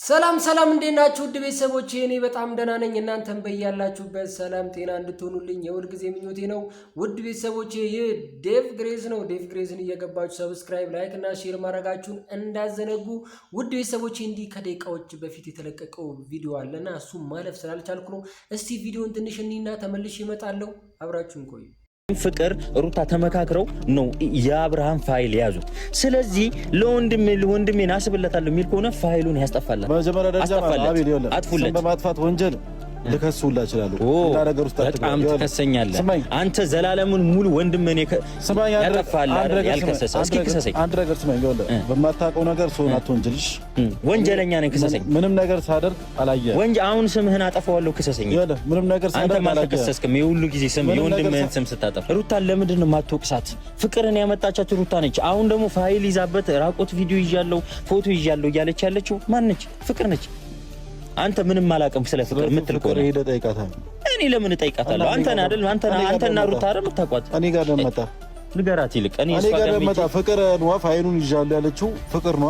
ሰላም እንዴት ናችሁ? ውድ ቤተሰቦቼ እኔ በጣም ደህና ነኝ። እናንተም በያላችሁበት ሰላም ጤና እንድትሆኑልኝ የሁል ጊዜ ምኞቴ ነው። ውድ ቤተሰቦቼ ይህ ዴቭ ግሬዝ ነው። ዴቭ ግሬዝን እየገባችሁ ሰብስክራይብ፣ ላይክ እና ሼር ማድረጋችሁን እንዳዘነጉ። ውድ ቤተሰቦቼ እንዲህ ከደቂቃዎች በፊት የተለቀቀው ቪዲዮ አለና እሱም ማለፍ ስላልቻልኩ ነው። እስቲ ቪዲዮን ትንሽ እኒና ተመልሼ እመጣለሁ። አብራችሁን ቆዩ። ፍቅር ሩታ ተመካክረው ነው የአብርሃም ፋይል ያዙት። ስለዚህ ለወንድሜ ናስብለታለሁ የሚል ከሆነ ፋይሉን ያስጠፋላል። መጀመሪያ ደረጃ አቤል ይወለ ስም በማጥፋት ወንጀል ልከሱላ ይችላል። ሌላ ነገር ውስጥ በጣም ትከሰኛለህ አንተ። ዘላለሙን ሙሉ ወንድሜን ያጠፋል ያልከሰሰ እስኪ ክሰሰኝ። አንድ ነገር ስማኝ ይወለ በማታውቀው ነገር ሰውን አትወንጅልሽ። ወንጀለኛ ነኝ ክሰሰኝ። ምንም ነገር ሳደርግ አላየህ ወንጀል አሁን ስምህን አጠፋዋለሁ ክሰሰኝ። ይወለ ምንም ነገር ሳደርግ አላየህ። አንተ ማልተከሰስክም የሁሉ ጊዜ ስም የወንድምህን ስም ስታጠፋ። ሩታን ለምንድን ነው የማትወቅሳት? ፍቅርን ያመጣቻት ሩታ ነች። አሁን ደግሞ ፋይል ይዛበት ራቆት ቪዲዮ ይዣለሁ ፎቶ ይዣለሁ እያለች ያለችው ማን ነች? ፍቅር ነች። አንተ ምንም አላውቅም ስለ ፍቅር ምትል ከሆነ ሄደ ጠይቃታለህ። እኔ ለምን ጠይቃታለሁ? አንተና ሩታ አይደል የምታውቋት? እኔ ጋር ደመጣ ንገራት ይልቅ እኔ ጋር ደመጣ ፍቅር ነው ፋይሉን ይዣለሁ ያለችው ፍቅር ነው።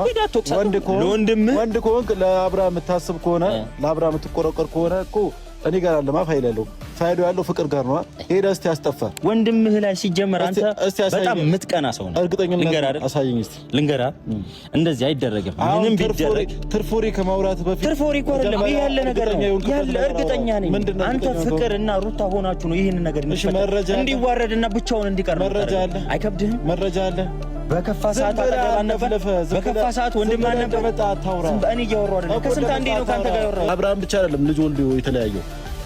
ወንድ ከሆንክ ለአብርሃም የምታስብ ከሆነ ለአብርሃም የምትቆረቆር ከሆነ እኮ እኔ ጋር አለማ ፋይል ያለው ፋይሉ ያለው ፍቅር ጋር ነው። ሄዳ እስቲ ያስጠፋ ወንድምህ ላይ ሲጀመር አንተ በጣም ምትቀና ሰው ነህ። እርግጠኛ ነኝ። አሳየኝ እስቲ ልንገራ። እንደዚህ አይደረግም። ምንም ቢደረግ ትርፎሪ ከማውራት በፊት ትርፎሪ እኮ አይደለም ይሄ ያለ ነገር ነው ያለ። እርግጠኛ ነኝ አንተ ፍቅር እና ሩታ ሆናችሁ ነው ይሄን ነገር እንዲዋረድና ብቻውን እንዲቀር መረጃ አለ። አይከብድህም? መረጃ አለ። በከፋ ሰዓት በከፋ ሰዓት ወንድም አነበበ አታውራ። እኔ እያወራሁ አይደለም። ከስንት አንዴ ነው ካንተ ጋር ያወራው። አብርሃም ብቻ አይደለም ልጅ ወልዶ የተለያየው።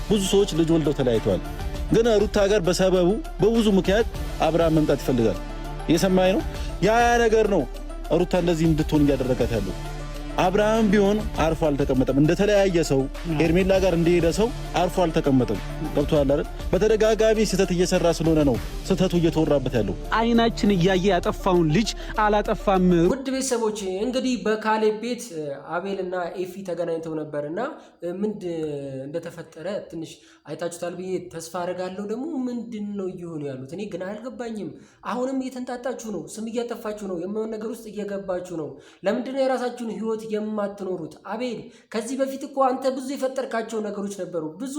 ብዙ ሰዎች ልጅ ወልደው ተለያይተዋል። ግን ሩታ ጋር በሰበቡ በብዙ ምክንያት አብርሃም መምጣት ይፈልጋል። እየሰማኸኝ ነው? ያ ነገር ነው ሩታ እንደዚህ እንድትሆን እያደረጋት ያለው። አብርሃም ቢሆን አርፎ አልተቀመጠም። እንደተለያየ ሰው ሄርሜላ ጋር እንደሄደ ሰው አርፎ አልተቀመጠም። ገብቶሃል አይደል? በተደጋጋሚ ስህተት እየሰራ ስለሆነ ነው ስህተቱ እየተወራበት ያለው። አይናችን እያየ ያጠፋውን ልጅ አላጠፋም። ውድ ቤተሰቦች እንግዲህ በካሌብ ቤት አቤልና ኤፊ ተገናኝተው ነበርና ምን እንደተፈጠረ ትንሽ አይታችሁታል ብዬ ተስፋ አደርጋለሁ። ደግሞ ምንድነው እየሆኑ ያሉት? እኔ ግን አልገባኝም። አሁንም እየተንጣጣችሁ ነው፣ ስም እያጠፋችሁ ነው፣ የማይሆን ነገር ውስጥ እየገባችሁ ነው። ለምንድነው የራሳችሁን ህይወት የማትኖሩት? አቤል ከዚህ በፊት እኮ አንተ ብዙ የፈጠርካቸው ነገሮች ነበሩ። ብዙ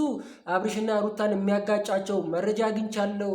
አብርሽና ሩታን የሚያጋጫቸው መረጃ አግኝቻለሁ፣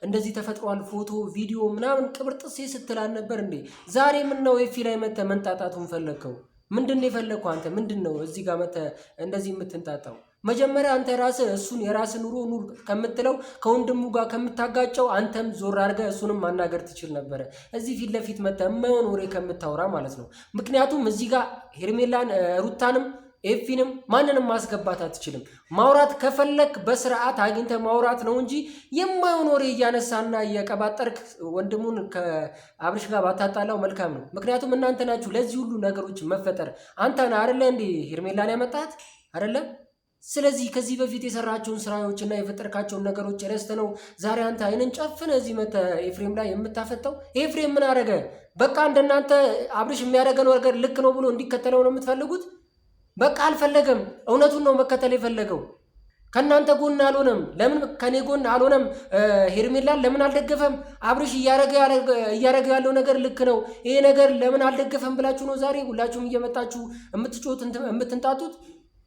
እንደዚህ ተፈጥሯል፣ ፎቶ ቪዲዮ ምናምን ቅብርጥሴ ስትላል ነበር እንዴ? ዛሬ ምን ነው ኤፊ ላይ መተህ መንጣጣቱን ፈለግከው? ምንድነው የፈለግከው አንተ? ምንድነው እዚህ ጋር መተህ እንደዚህ የምትንጣጣው? መጀመሪያ አንተ ራስህ እሱን የራስህ ኑሮ ኑር ከምትለው ከወንድሙ ጋር ከምታጋጨው አንተም ዞር አድርገህ እሱንም ማናገር ትችል ነበረ። እዚህ ፊት ለፊት መተህ የማይሆን ወሬ ከምታወራ ማለት ነው። ምክንያቱም እዚህ ጋር ሄርሜላን ሩታንም ኤፊንም ማንንም ማስገባት አትችልም። ማውራት ከፈለክ በስርዓት አግኝተህ ማውራት ነው እንጂ የማይሆን ወሬ እያነሳና እየቀባጠርክ ወንድሙን ከአብርሽ ጋር ባታጣላው መልካም ነው። ምክንያቱም እናንተ ናችሁ ለዚህ ሁሉ ነገሮች መፈጠር። አንተ ነህ አይደለ እንዴ ሄርሜላን ያመጣት አይደለ? ስለዚህ ከዚህ በፊት የሰራቸውን ስራዎችና የፈጠርካቸውን ነገሮች ረስተህ ነው ዛሬ አንተ አይንን ጨፍነህ እዚህ መተህ ኤፍሬም ላይ የምታፈጠው። ኤፍሬም ምን አደረገ? በቃ እንደናንተ አብርሽ የሚያደርገው ነገር ልክ ነው ብሎ እንዲከተለው ነው የምትፈልጉት? በቃ አልፈለገም። እውነቱን ነው መከተል የፈለገው። ከእናንተ ጎን አልሆነም። ለምን ከኔ ጎን አልሆነም? ሄርሜላን ለምን አልደገፈም? አብርሽ እያረገ ያለው ነገር ልክ ነው፣ ይሄ ነገር ለምን አልደገፈም ብላችሁ ነው ዛሬ ሁላችሁም እየመጣችሁ የምትጮት የምትንጣጡት?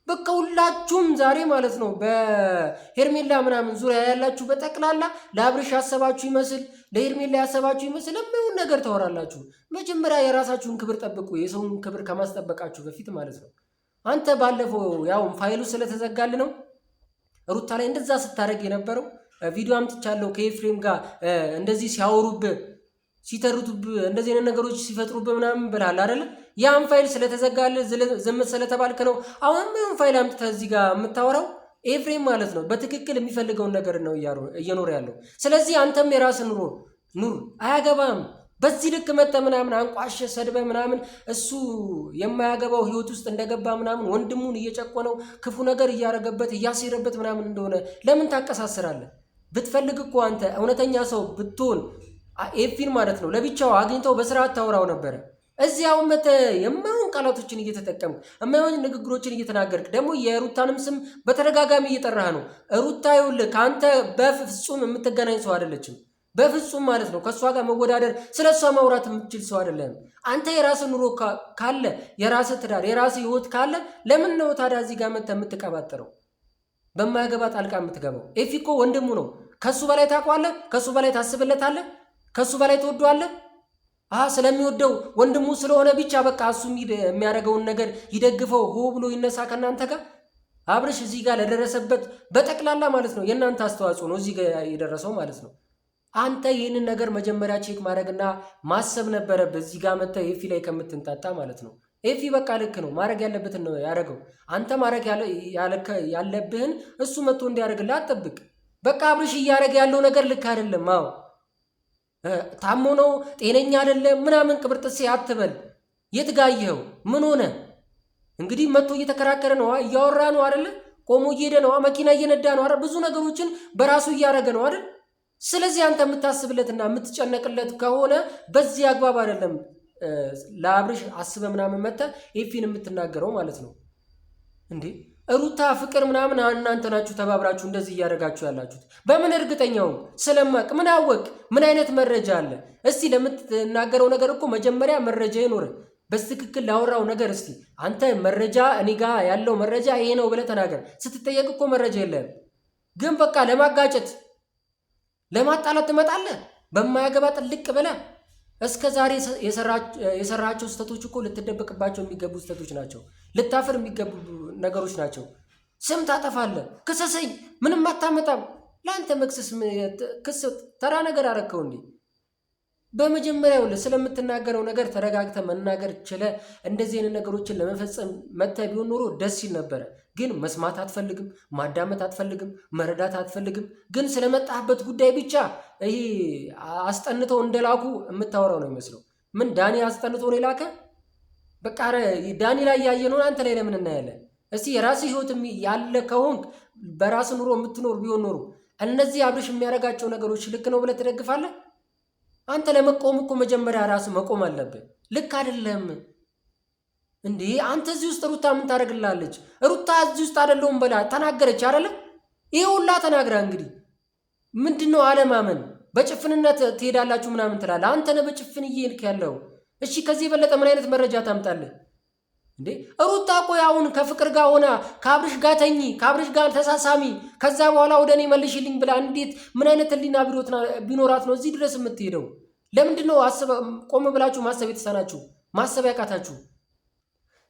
በቃ ሁላችሁም ዛሬ ማለት ነው በሄርሜላ ምናምን ዙሪያ ያላችሁ በጠቅላላ ለአብርሽ ያሰባችሁ ይመስል ለሄርሜላ ያሰባችሁ ይመስል የማይሆን ነገር ታወራላችሁ። መጀመሪያ የራሳችሁን ክብር ጠብቁ፣ የሰውን ክብር ከማስጠበቃችሁ በፊት ማለት ነው። አንተ ባለፈው ያው ፋይሉ ስለተዘጋል ነው ሩታ ላይ እንደዛ ስታደርግ የነበረው ቪዲዮ አምጥቻለሁ ከኤፍሬም ጋር እንደዚህ ሲያወሩብህ ሲተርቱብህ እንደዚህ አይነት ነገሮች ሲፈጥሩብህ ምናምን ብለሃል አይደለ? ያን ፋይል ስለተዘጋልህ ዝም ስለተባልክ ነው አሁን ምን ፋይል አምጥተህ እዚህ ጋር የምታወራው? ኤፍሬም ማለት ነው በትክክል የሚፈልገውን ነገር ነው እየኖረ ያለው። ስለዚህ አንተም የራስን ኑር፣ አያገባም። በዚህ ልክ መተህ ምናምን አንቋሸ ሰድበ ምናምን እሱ የማያገባው ህይወት ውስጥ እንደገባ ምናምን ወንድሙን እየጨቆነው ክፉ ነገር እያረገበት እያሴረበት ምናምን እንደሆነ ለምን ታቀሳስራለህ? ብትፈልግ እኮ አንተ እውነተኛ ሰው ብትሆን ኤፊን ማለት ነው ለብቻው አግኝተው በስርዓት ታወራው ነበረ። እዚያው መተህ የማይሆን ቃላቶችን እየተጠቀምክ የማይሆን ንግግሮችን እየተናገርክ ደግሞ የሩታንም ስም በተደጋጋሚ እየጠራህ ነው። ሩታ ይኸውልህ ከአንተ በፍጹም የምትገናኝ ሰው አይደለችም። በፍጹም ማለት ነው። ከሷ ጋር መወዳደር ስለሷ ማውራት የምትችል ሰው አይደለም። አንተ የራስህ ኑሮ ካለ የራስህ ትዳር የራስህ ህይወት ካለ ለምን ነው ታዲያ እዚህ ጋር መተህ የምትቀባጥረው? በማያገባ ጣልቃ የምትገባው? ኤፊ እኮ ወንድሙ ነው። ከሱ በላይ ታውቀዋለህ? ከሱ በላይ ታስብለታለህ? ከሱ በላይ ትወደዋለህ? ስለሚወደው ወንድሙ ስለሆነ ብቻ በቃ እሱ የሚያደርገውን ነገር ይደግፈው ሆ ብሎ ይነሳ ከእናንተ ጋር። አብርሽ እዚህ ጋር ለደረሰበት በጠቅላላ ማለት ነው የእናንተ አስተዋጽኦ ነው እዚህ ጋር የደረሰው ማለት ነው። አንተ ይህንን ነገር መጀመሪያ ቼክ ማድረግና ማሰብ ነበረብህ እዚህ ጋር መጥተህ ኤፊ ላይ ከምትንጣጣ ማለት ነው። ኤፊ በቃ ልክ ነው፣ ማድረግ ያለበትን ነው ያደረገው። አንተ ማድረግ ያለብህን እሱ መጥቶ እንዲያደርግልህ አትጠብቅ። በቃ አብርሽ እያደረገ ያለው ነገር ልክ አይደለም። አዎ ታሞ ነው ጤነኛ አይደለም ምናምን ቅብርጥሴ አትበል። የት ጋየኸው? ምን ሆነ? እንግዲህ መጥቶ እየተከራከረ ነው፣ እያወራ ነው አይደለ? ቆሞ እየሄደ ነው፣ መኪና እየነዳ ነው አይደል? ብዙ ነገሮችን በራሱ እያደረገ ነው አይደል? ስለዚህ አንተ የምታስብለትና የምትጨነቅለት ከሆነ በዚህ አግባብ አይደለም ለአብርሽ አስበ ምናምን መጥተህ ኤፊን የምትናገረው ማለት ነው። እንዴ ሩታ ፍቅር ምናምን እናንተ ናችሁ ተባብራችሁ እንደዚህ እያደረጋችሁ ያላችሁት። በምን እርግጠኛው ስለማቅ ምን አወቅ? ምን አይነት መረጃ አለ? እስቲ ለምትናገረው ነገር እኮ መጀመሪያ መረጃ ይኖር። በትክክል ላወራው ነገር እስቲ አንተ መረጃ እኔ ጋር ያለው መረጃ ይሄ ነው ብለህ ተናገር። ስትጠየቅ እኮ መረጃ የለም። ግን በቃ ለማጋጨት ለማጣላት ትመጣለህ። በማያገባ ጥልቅ ብለህ እስከ ዛሬ የሰራቸው ስህተቶች እኮ ልትደበቅባቸው የሚገቡ ስህተቶች ናቸው። ልታፍር የሚገቡ ነገሮች ናቸው። ስም ታጠፋለህ። ክሰሰኝ፣ ምንም አታመጣም። ለአንተ መክሰስ ክስ ተራ ነገር አረከው እንዴ? በመጀመሪያው ስለምትናገረው ነገር ተረጋግተህ መናገር ችለህ እንደዚህ አይነት ነገሮችን ለመፈጸም መጥተህ ቢሆን ኖሮ ደስ ይል ነበረ። ግን መስማት አትፈልግም፣ ማዳመጥ አትፈልግም፣ መረዳት አትፈልግም። ግን ስለመጣህበት ጉዳይ ብቻ ይሄ አስጠንተው እንደላኩ የምታወራው ነው የሚመስለው። ምን ዳኒ አስጠንቶ ነው የላከ? በቃ ዳኒ ላይ ያየነውን አንተ ላይ ለምን እናያለን? እስቲ የራስህ ህይወት ያለ ከሆንክ በራስህ ኑሮ የምትኖር ቢሆን ኖሮ እነዚህ አብርሽ የሚያደርጋቸው ነገሮች ልክ ነው ብለህ ትደግፋለህ? አንተ ለመቆም እኮ መጀመሪያ ራስህ መቆም አለብህ። ልክ አይደለም እንዴ? አንተ እዚህ ውስጥ ሩታ ምን ታደርግላለች? ሩታ እዚህ ውስጥ አይደለሁም በላ ተናገረች አይደለ? ይሄ ሁላ ተናግራ እንግዲህ ምንድነው አለማመን? በጭፍንነት ትሄዳላችሁ ምናምን ትላለህ። አንተ ነህ በጭፍን እየሄድክ ያለው። እሺ ከዚህ የበለጠ ምን አይነት መረጃ ታምጣለህ እንዴ? ሩታ ቆይ አሁን ከፍቅር ጋር ሆና ከአብርሽ ጋር ተኚ፣ ከአብርሽ ጋር ተሳሳሚ፣ ከዛ በኋላ ወደ እኔ መልሽልኝ ብላ እንዴት ምን አይነት ህሊና ቢኖራት ነው እዚህ ድረስ የምትሄደው? ለምንድነው ቆም ብላችሁ ማሰብ የተሳናችሁ? ማሰብ ያቃታችሁ?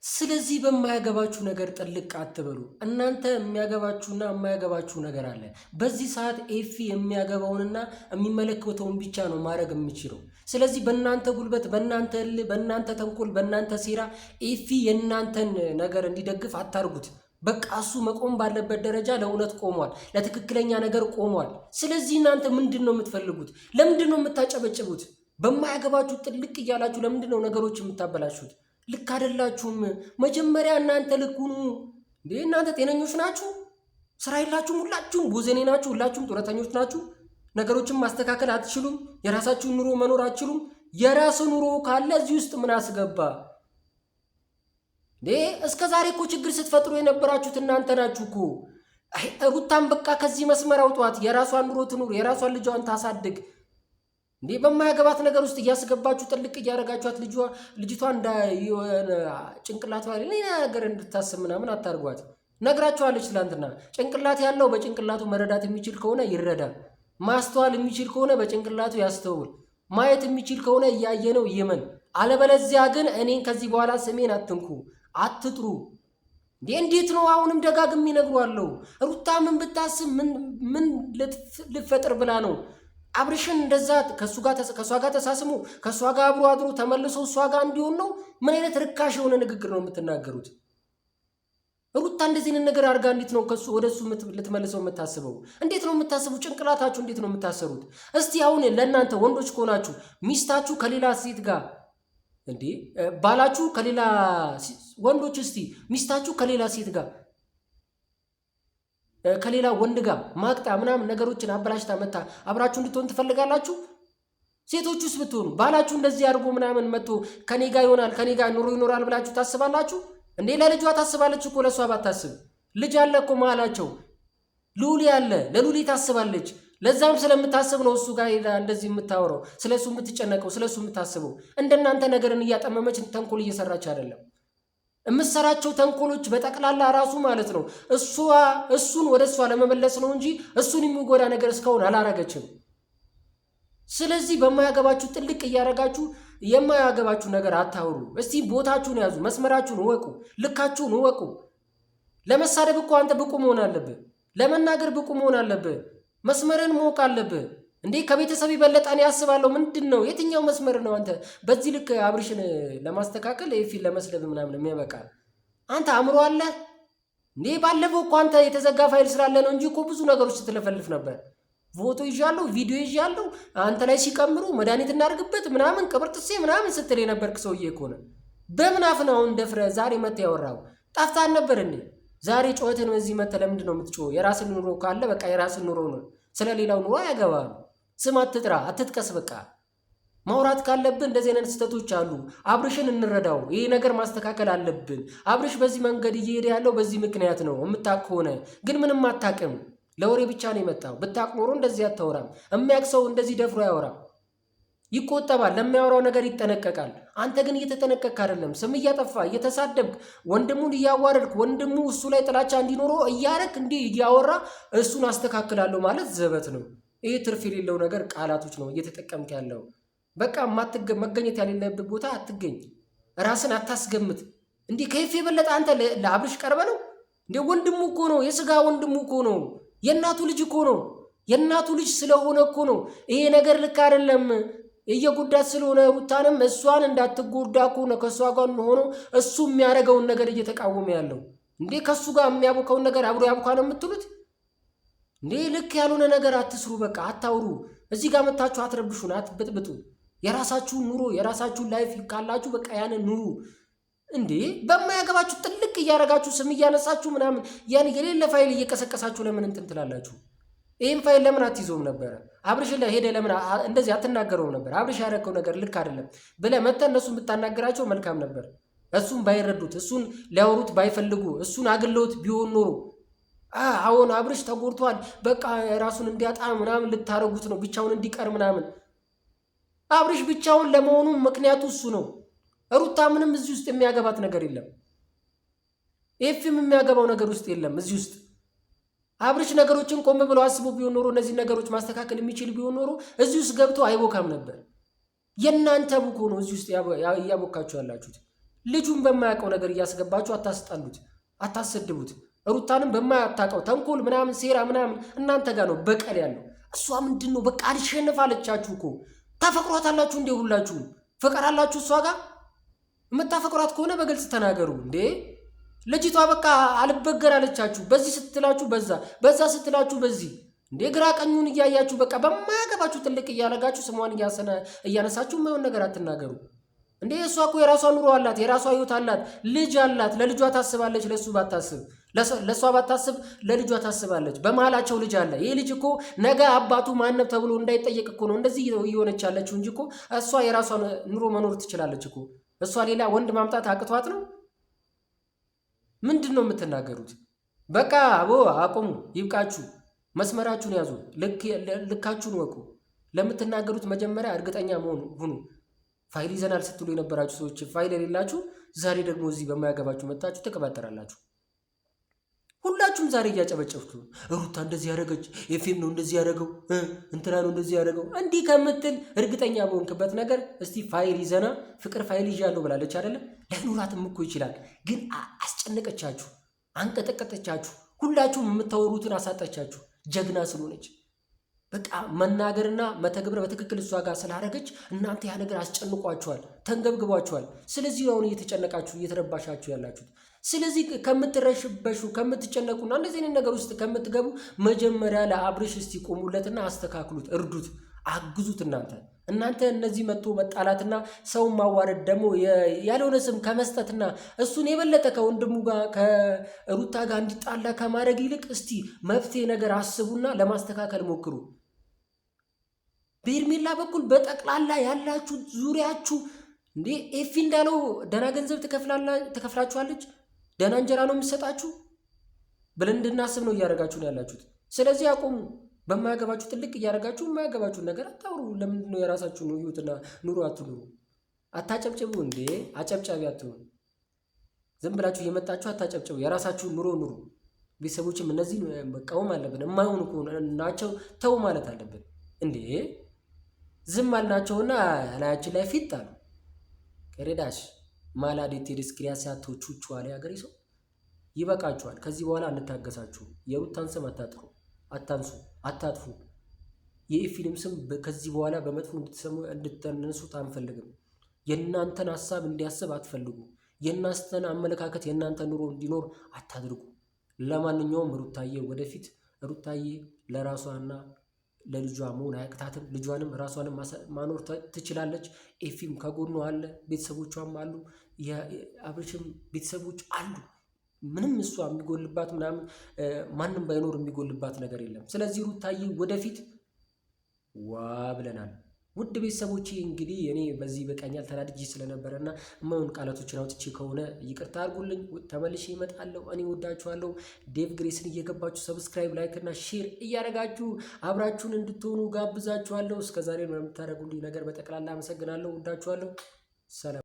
ስለዚህ በማያገባችሁ ነገር ጥልቅ አትበሉ። እናንተ የሚያገባችሁና የማያገባችሁ ነገር አለ። በዚህ ሰዓት ኤፊ የሚያገባውንና የሚመለከተውን ብቻ ነው ማድረግ የምችለው። ስለዚህ በእናንተ ጉልበት፣ በእናንተ እልህ፣ በእናንተ ተንኮል፣ በእናንተ ሴራ ኤፊ የእናንተን ነገር እንዲደግፍ አታርጉት። በቃ እሱ መቆም ባለበት ደረጃ ለእውነት ቆሟል፣ ለትክክለኛ ነገር ቆሟል። ስለዚህ እናንተ ምንድን ነው የምትፈልጉት? ለምንድን ነው የምታጨበጭቡት? በማያገባችሁ ጥልቅ እያላችሁ ለምንድን ነው ነገሮች የምታበላሹት? ልክ አይደላችሁም። መጀመሪያ እናንተ ልክ ሁኑ እንዴ! እናንተ ጤነኞች ናችሁ? ስራ የላችሁም? ሁላችሁም ቦዘኔ ናችሁ? ሁላችሁም ጡረተኞች ናችሁ? ነገሮችን ማስተካከል አትችሉም? የራሳችሁን ኑሮ መኖር አትችሉም? የራስ ኑሮ ካለ እዚህ ውስጥ ምን አስገባ እንዴ? እስከ ዛሬ እኮ ችግር ስትፈጥሩ የነበራችሁት እናንተ ናችሁ እኮ። ሩታን በቃ ከዚህ መስመር አውጧት። የራሷን ኑሮ ትኑር፣ የራሷን ልጇን ታሳድግ እንዴ! በማያገባት ነገር ውስጥ እያስገባችሁ ጥልቅ እያደረጋችኋት ልጅቷ ጭንቅላቷ ሌላ ነገር እንድታስብ ምናምን አታርጓት። ነግራችኋለች ትላንትና። ጭንቅላት ያለው በጭንቅላቱ መረዳት የሚችል ከሆነ ይረዳ፣ ማስተዋል የሚችል ከሆነ በጭንቅላቱ ያስተውል፣ ማየት የሚችል ከሆነ እያየ ነው ይመን። አለበለዚያ ግን እኔን ከዚህ በኋላ ስሜን አትንኩ፣ አትጥሩ። እንዴት ነው አሁንም ደጋግሜ እነግሯለሁ። ሩታ ምን ብታስብ ምን ልትፈጥር ብላ ነው አብርሽን እንደዛ ከሷ ጋር ተሳስሞ ከሷ ጋር አብሮ አድሮ ተመልሶ እሷ ጋር እንዲሆን ነው? ምን አይነት ርካሽ የሆነ ንግግር ነው የምትናገሩት? ሩታ እንደዚህ አይነት ነገር አድርጋ እንዴት ነው ከሱ ወደሱ ልትመልሰው የምታስበው? እንዴት ነው የምታስቡት? ጭንቅላታችሁ እንዴት ነው የምታሰሩት? እስቲ አሁን ለእናንተ ወንዶች ከሆናችሁ ሚስታችሁ ከሌላ ሴት ጋር እንዴ ባላችሁ ከሌላ ወንዶች እስቲ ሚስታችሁ ከሌላ ሴት ጋር ከሌላ ወንድ ጋር ማቅጣ ምናምን ነገሮችን አበላሽታ መታ አብራችሁ እንድትሆን ትፈልጋላችሁ? ሴቶቹስ ብትሆኑ ባላችሁ እንደዚህ አድርጎ ምናምን መጥቶ ከኔ ጋር ይሆናል ከኔ ጋር ኑሮ ይኖራል ብላችሁ ታስባላችሁ እንዴ? ለልጇ ታስባለች እኮ ለሷ ባታስብ። ልጅ አለ እኮ መሀላቸው ሉሊ አለ፣ ለሉሊ ታስባለች። ለዛም ስለምታስብ ነው እሱ ጋር ሄዳ እንደዚህ የምታወራው፣ ስለሱ የምትጨነቀው፣ ስለሱ የምታስበው። እንደናንተ ነገርን እያጠመመች ተንኮል እየሰራች አይደለም። የምትሰራቸው ተንኮሎች በጠቅላላ ራሱ ማለት ነው እሱን ወደ እሷ ለመመለስ ነው እንጂ እሱን የሚጎዳ ነገር እስካሁን አላረገችም። ስለዚህ በማያገባችሁ ጥልቅ እያረጋችሁ የማያገባችሁ ነገር አታውሩ። እስቲ ቦታችሁን ያዙ፣ መስመራችሁን እወቁ፣ ልካችሁን እወቁ። ለመሳደብ እኮ አንተ ብቁ መሆን አለብህ። ለመናገር ብቁ መሆን አለብህ። መስመርን ማወቅ አለብህ። እንዴ ከቤተሰብ ይበለጥ እኔ ያስባለሁ። ምንድን ነው የትኛው መስመር ነው አንተ በዚህ ልክ አብርሽን ለማስተካከል ኤፊን ለመስደብ ምናምን የሚያበቃ? አንተ አእምሮ አለ እንዴ? ባለፈው እኮ አንተ የተዘጋ ፋይል ስላለ ነው እንጂ እኮ ብዙ ነገሮች ስትለፈልፍ ነበር። ፎቶ ይዣለሁ፣ ቪዲዮ ይዣለሁ፣ አንተ ላይ ሲቀምሩ መድኃኒት እናድርግበት ምናምን ቅብርጥሴ ምናምን ስትል የነበርክ ሰውዬ እኮ ነው። በምን አፍ ነው አሁን ደፍረ ዛሬ መተህ ያወራው? ጠፍታን ነበር እንዴ? ዛሬ ጮኸትን በዚህ መተህ ለምንድን ነው የምትጮኸው? የራስን ኑሮ ካለ በቃ የራስን ኑሮ ነው። ስለ ሌላው ኑሮ አያገባም። ስም አትጥራ፣ አትጥቀስ። በቃ ማውራት ካለብን እንደዚህ አይነት ስህተቶች አሉ። አብርሽን እንረዳው። ይሄ ነገር ማስተካከል አለብን። አብርሽ በዚህ መንገድ እየሄደ ያለው በዚህ ምክንያት ነው። የምታውቅ ከሆነ ግን ምንም አታውቅም። ለወሬ ብቻ ነው የመጣው። ብታውቅ ኖሮ እንደዚህ አታወራም። የሚያውቅ ሰው እንደዚህ ደፍሮ አያወራም። ይቆጠባል፣ ለሚያወራው ነገር ይጠነቀቃል። አንተ ግን እየተጠነቀቅክ አይደለም። ስም እያጠፋ እየተሳደብክ፣ ወንድሙን እያዋረድክ፣ ወንድሙ እሱ ላይ ጥላቻ እንዲኖረው እያረክ እንዲህ እያወራ እሱን አስተካክላለሁ ማለት ዘበት ነው። ይሄ ትርፍ የሌለው ነገር ቃላቶች ነው እየተጠቀምክ ያለው። በቃ መገኘት ያሌለብህ ቦታ አትገኝ። ራስን አታስገምት። እንዲህ ከይፍ የበለጠ አንተ ለአብርሽ ቀርበ ነው እንዴ? ወንድሙ እኮ ነው፣ የስጋ ወንድሙ እኮ ነው፣ የእናቱ ልጅ እኮ ነው። የእናቱ ልጅ ስለሆነ እኮ ነው ይሄ ነገር ልክ አይደለም። እየጎዳት ስለሆነ ሩታንም እሷን እንዳትጎዳ እኮ ነው ከእሷ ጋር ሆኖ እሱ የሚያደርገውን ነገር እየተቃወመ ያለው። እንዴ ከእሱ ጋር የሚያቦካውን ነገር አብሮ ያቦካ ነው የምትሉት እንዴ? ልክ ያልሆነ ነገር አትስሩ። በቃ አታውሩ። እዚህ ጋር መታችሁ አትረብሹን፣ አትበጥብጡ። የራሳችሁን ኑሮ የራሳችሁን ላይፍ ካላችሁ በቃ ያንን ኑሩ። እንዴ በማያገባችሁ ጥልቅ እያረጋችሁ ስም እያነሳችሁ ምናምን ያን የሌለ ፋይል እየቀሰቀሳችሁ ለምን እንትን ትላላችሁ? ይህም ፋይል ለምን አትይዘውም ነበረ? አብርሽ ላይ ሄደ ለምን እንደዚህ አትናገረውም ነበር? አብርሽ ያደረገው ነገር ልክ አይደለም ብለህ መተህ እነሱን ብታናገራቸው መልካም ነበር። እሱን ባይረዱት፣ እሱን ሊያወሩት ባይፈልጉ፣ እሱን አግለውት ቢሆን ኖሮ አሁን አብርሽ ተጎድቷል በቃ ራሱን እንዲያጣ ምናምን ልታረጉት ነው፣ ብቻውን እንዲቀር ምናምን። አብርሽ ብቻውን ለመሆኑ ምክንያቱ እሱ ነው። ሩታ ምንም እዚህ ውስጥ የሚያገባት ነገር የለም። ኤፍም የሚያገባው ነገር ውስጥ የለም እዚህ ውስጥ። አብርሽ ነገሮችን ቆም ብሎ አስቦ ቢሆን ኖሮ እነዚህ ነገሮች ማስተካከል የሚችል ቢሆን ኖሮ እዚህ ውስጥ ገብቶ አይቦካም ነበር። የእናንተ ቡኮ ነው እዚህ ውስጥ እያቦካችሁ ያላችሁት። ልጁን በማያውቀው ነገር እያስገባችሁ አታስጣሉት፣ አታሰድቡት። ሩታንም በማያታውቀው ተንኮል ምናምን ሴራ ምናምን እናንተ ጋር ነው በቀል ያለው። እሷ ምንድን ነው በቃ አልሸነፍ አለቻችሁ እኮ። ታፈቅሯታላችሁ እንዴ? ሁላችሁም ፍቅር አላችሁ እሷ ጋር። የምታፈቅሯት ከሆነ በግልጽ ተናገሩ እንዴ። ልጅቷ በቃ አልበገር አለቻችሁ። በዚህ ስትላችሁ በዛ ስትላችሁ በዚህ እንዴ። ግራ ቀኙን እያያችሁ በቃ በማያገባችሁ ትልቅ እያለጋችሁ ስሟን እያነሳችሁ የማይሆን ነገር አትናገሩ እንዴ። እሷ እኮ የራሷ ኑሮ አላት፣ የራሷ ህይወት አላት፣ ልጅ አላት። ለልጇ ታስባለች። ለእሱ ባታስብ ለእሷ ባታስብ ለልጇ ታስባለች። በመሀላቸው ልጅ አለ። ይህ ልጅ እኮ ነገ አባቱ ማነው ተብሎ እንዳይጠየቅ እኮ ነው እንደዚህ እየሆነች ያለችው እንጂ እኮ እሷ የራሷ ኑሮ መኖር ትችላለች እኮ። እሷ ሌላ ወንድ ማምጣት አቅቷት ነው? ምንድን ነው የምትናገሩት? በቃ አቁሙ፣ ይብቃችሁ። መስመራችሁን ያዙ፣ ልካችሁን ወቁ። ለምትናገሩት መጀመሪያ እርግጠኛ መሆኑ ሁኑ። ፋይል ይዘናል ስትሉ የነበራችሁ ሰዎች ፋይል የሌላችሁ ዛሬ ደግሞ እዚህ በማያገባችሁ መጣችሁ ትቀባጠራላችሁ። ሁላችሁም ዛሬ እያጨበጨብችሁ ሩታ እንደዚህ ያደረገች፣ ኤፍኤም ነው እንደዚህ ያደረገው፣ እንትና ነው እንደዚህ ያደረገው እንዲህ ከምትል እርግጠኛ በሆንክበት ነገር እስቲ ፋይል ይዘና ፍቅር ፋይል ይዣለሁ ብላለች አይደለም? ላይኖራትም እኮ ይችላል። ግን አስጨነቀቻችሁ፣ አንቀጠቀጠቻችሁ፣ ሁላችሁም የምታወሩትን አሳጣቻችሁ። ጀግና ስለሆነች በቃ መናገርና መተግበር በትክክል እሷ ጋር ስላደረገች እናንተ ያ ነገር አስጨንቋችኋል፣ ተንገብግቧችኋል። ስለዚህ አሁን እየተጨነቃችሁ እየተረባሻችሁ ያላችሁት። ስለዚህ ከምትረሽበሹ ከምትጨነቁና እንደዚህ አይነት ነገር ውስጥ ከምትገቡ መጀመሪያ ለአብርሽ እስቲ ቆሙለትና አስተካክሉት፣ እርዱት፣ አግዙት። እናንተ እነዚህ መጥቶ መጣላትና ሰውን ማዋረድ ደግሞ ያልሆነ ስም ከመስጠትና እሱን የበለጠ ከወንድሙ ጋር ከሩታ ጋር እንዲጣላ ከማድረግ ይልቅ እስቲ መፍትሄ ነገር አስቡና ለማስተካከል ሞክሩ። በሄርሜላ በኩል በጠቅላላ ያላችሁ ዙሪያችሁ እንዴ ኤፊ እንዳለው ደህና ገንዘብ ትከፍላችኋለች፣ ደህና እንጀራ ነው የምትሰጣችሁ ብለን እንድናስብ ነው እያደረጋችሁ ነው ያላችሁት። ስለዚህ አቁሙ። በማያገባችሁ ጥልቅ እያደረጋችሁ የማያገባችሁን ነገር አታውሩ። ለምንድን ነው የራሳችሁን ህይወትና ኑሮ አትኑሩ? አታጨብጭቡ እንዴ! አጨብጫቢ አትሁኑ። ዝም ብላችሁ እየመጣችሁ አታጨብጭቡ። የራሳችሁን ኑሮ ኑሩ። ቤተሰቦችም እነዚህ መቃወም አለብን። የማይሆኑ ናቸው ተው ማለት አለብን እንዴ! ዝም አልናቸውና ላያችን ላይ ፊት አሉ። ከሬዳሽ ማላዴት ዲስክሪያስ ያቶቹቹ አለ ያገሬ ሰው። ይበቃችኋል። ከዚህ በኋላ እንታገሳችሁ። የሩታን ስም አታጥሩ፣ አታንሱ፣ አታጥፉ። የኢፊንም ስም ከዚህ በኋላ በመጥፎ እንድትነሱት አንፈልግም። የእናንተን ሀሳብ እንዲያስብ አትፈልጉ። የእናንተን አመለካከት የእናንተ ኑሮ እንዲኖር አታድርጉ። ለማንኛውም ሩታዬ ወደፊት ሩታዬ ለራሷና ለልጇ መሆን አያቅታትም። ልጇንም ራሷንም ማኖር ትችላለች። ኤፊም ከጎኗ አለ፣ ቤተሰቦቿም አሉ፣ የአብርሽም ቤተሰቦች አሉ። ምንም እሷ የሚጎልባት ምናምን ማንም ባይኖር የሚጎልባት ነገር የለም። ስለዚህ ሩታዬ ወደፊት ዋ ብለናል። ውድ ቤተሰቦቼ እንግዲህ እኔ በዚህ በቃኛል ተናድጄ ስለነበረና የማይሆን ቃላቶችን አውጥቼ ከሆነ ይቅርታ አድርጉልኝ። ተመልሼ እመጣለሁ። እኔ ወዳችኋለሁ። ዴቭ ግሬስን እየገባችሁ ሰብስክራይብ፣ ላይክ እና ሼር እያደረጋችሁ አብራችሁን እንድትሆኑ ጋብዛችኋለሁ። እስከዛሬ የምታደርጉልኝ ነገር በጠቅላላ አመሰግናለሁ። ወዳችኋለሁ። ሰላም